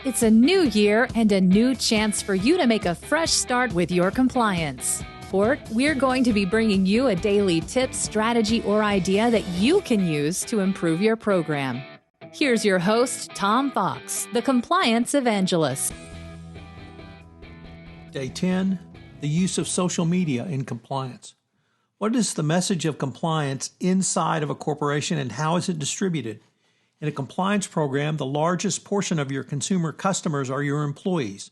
It's a new year and a new chance for you to make a fresh start with your compliance. For it, we're going to be bringing you a daily tip, strategy, or idea that you can use to improve your program. Here's your host, Tom Fox, the Compliance Evangelist. Day 10, the use of social media in compliance. What is the message of compliance inside of a corporation and how is it distributed? In a compliance program, the largest portion of your consumer customers are your employees.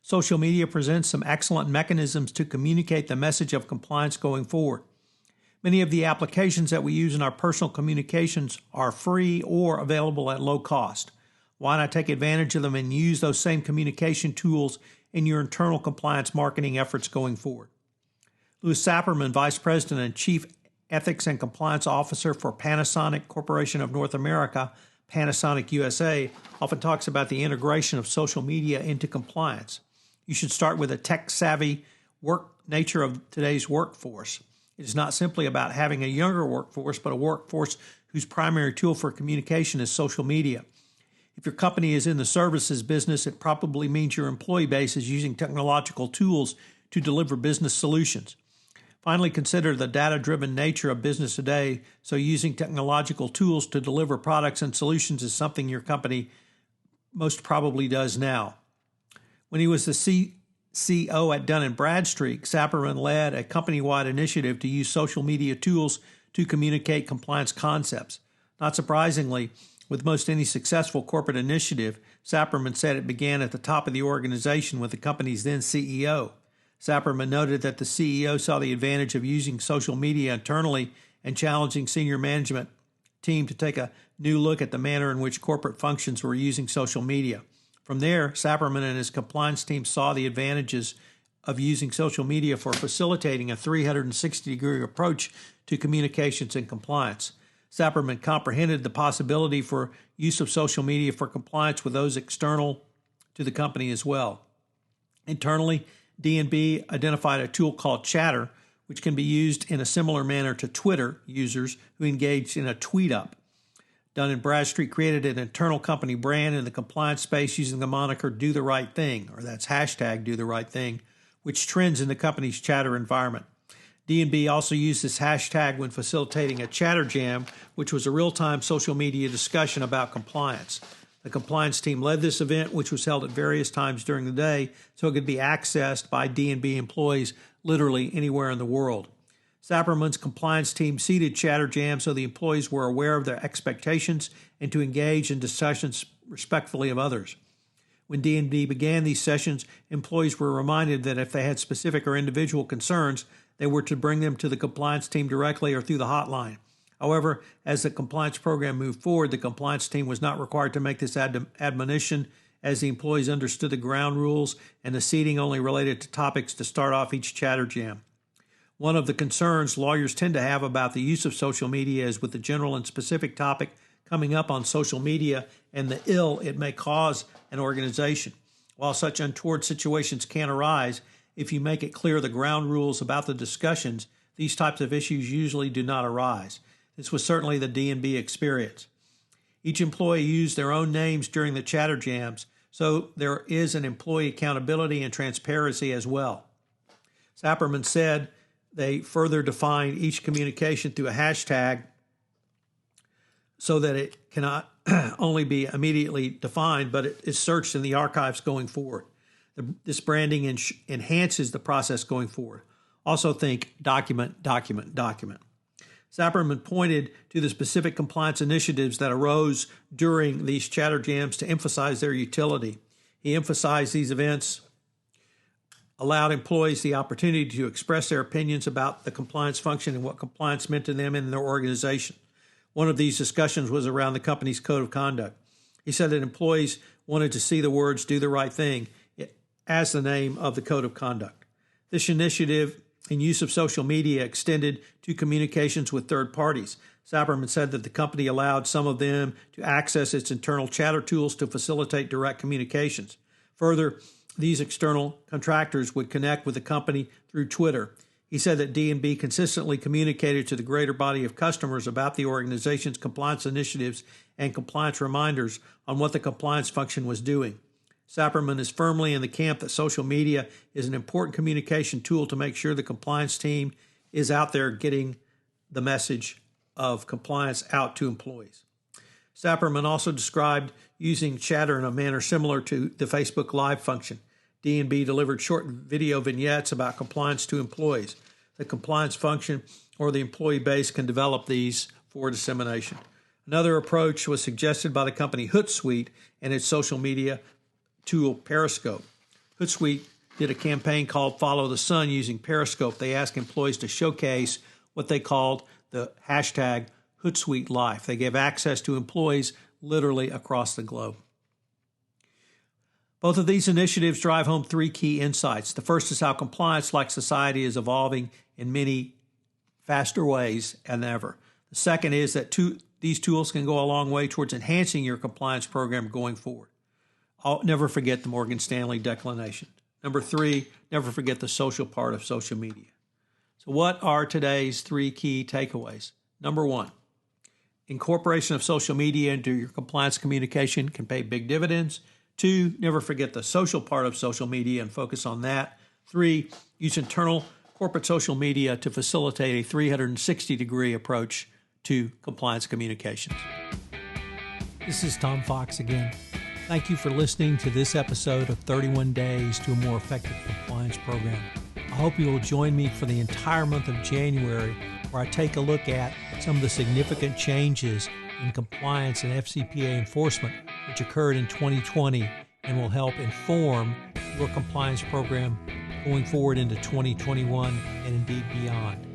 Social media presents some excellent mechanisms to communicate the message of compliance going forward. Many of the applications that we use in our personal communications are free or available at low cost. Why not take advantage of them and use those same communication tools in your internal compliance marketing efforts going forward? Louis Sapperman, Vice President and Chief Ethics and Compliance Officer for Panasonic Corporation of North America, Panasonic USA, often talks about the integration of social media into compliance. You should start with the tech-savvy work nature of today's workforce. It is not simply about having a younger workforce, but a workforce whose primary tool for communication is social media. If your company is in the services business, it probably means your employee base is using technological tools to deliver business solutions. Finally, consider the data-driven nature of business today, so using technological tools to deliver products and solutions is something your company most probably does now. When he was the CCO at Dun & Bradstreet, Sapperman led a company-wide initiative to use social media tools to communicate compliance concepts. Not surprisingly, with most any successful corporate initiative, Sapperman said it began at the top of the organization with the company's then CEO. Sapperman noted that the CEO saw the advantage of using social media internally and challenging senior management team to take a new look at the manner in which corporate functions were using social media. From there, Sapperman and his compliance team saw the advantages of using social media for facilitating a 360-degree approach to communications and compliance. Sapperman comprehended the possibility for use of social media for compliance with those external to the company as well. Internally, D&B identified a tool called Chatter, which can be used in a similar manner to Twitter users who engaged in a tweet-up. Dun & Bradstreet created an internal company brand in the compliance space using the moniker Do the Right Thing, or that's hashtag Do the Right Thing, which trends in the company's Chatter environment. D&B also used this hashtag when facilitating a Chatter Jam, which was a real-time social media discussion about compliance. The compliance team led this event, which was held at various times during the day, so it could be accessed by D&B employees literally anywhere in the world. Sapperman's compliance team seeded Chatter Jam so the employees were aware of their expectations and to engage in discussions respectfully of others. When D&B began these sessions, employees were reminded that if they had specific or individual concerns, they were to bring them to the compliance team directly or through the hotline. However, as the compliance program moved forward, the compliance team was not required to make this admonition as the employees understood the ground rules and the seating only related to topics to start off each Chatter Jam. One of the concerns lawyers tend to have about the use of social media is with the general and specific topic coming up on social media and the ill it may cause an organization. While such untoward situations can arise, if you make it clear the ground rules about the discussions, these types of issues usually do not arise. This was certainly the D&B experience. Each employee used their own names during the Chatter Jams, so there is an employee accountability and transparency as well. Sapperman said they further defined each communication through a hashtag so that it cannot only be immediately defined, but it is searched in the archives going forward. This branding enhances the process going forward. Also think document, document, document. Sapperman pointed to the specific compliance initiatives that arose during these Chatter Jams to emphasize their utility. He emphasized these events allowed employees the opportunity to express their opinions about the compliance function and what compliance meant to them and their organization. One of these discussions was around the company's code of conduct. He said that employees wanted to see the words "do the right thing" as the name of the code of conduct. This initiative and use of social media extended to communications with third parties. Sapperman said that the company allowed some of them to access its internal chatter tools to facilitate direct communications. Further, these external contractors would connect with the company through Twitter. He said that D&B consistently communicated to the greater body of customers about the organization's compliance initiatives and compliance reminders on what the compliance function was doing. Sapperman is firmly in the camp that social media is an important communication tool to make sure the compliance team is out there getting the message of compliance out to employees. Sapperman also described using chatter in a manner similar to the Facebook Live function. D&B delivered short video vignettes about compliance to employees. The compliance function or the employee base can develop these for dissemination. Another approach was suggested by the company Hootsuite and its social media tool Periscope. Hootsuite did a campaign called Follow the Sun using Periscope. They asked employees to showcase what they called the hashtag Hootsuite Life. They gave access to employees literally across the globe. Both of these initiatives drive home three key insights. The first is how compliance, like society, is evolving in many faster ways than ever. The second is that these tools can go a long way towards enhancing your compliance program going forward. Never forget the Morgan Stanley declination. Number three, never forget the social part of social media. So what are today's three key takeaways? Number one, incorporation of social media into your compliance communication can pay big dividends. Two, never forget the social part of social media and focus on that. Three, use internal corporate social media to facilitate a 360-degree approach to compliance communications. This is Tom Fox again. Thank you for listening to this episode of 31 Days to a More Effective Compliance Program. I hope you will join me for the entire month of January, where I take a look at some of the significant changes in compliance and FCPA enforcement which occurred in 2020 and will help inform your compliance program going forward into 2021 and indeed beyond.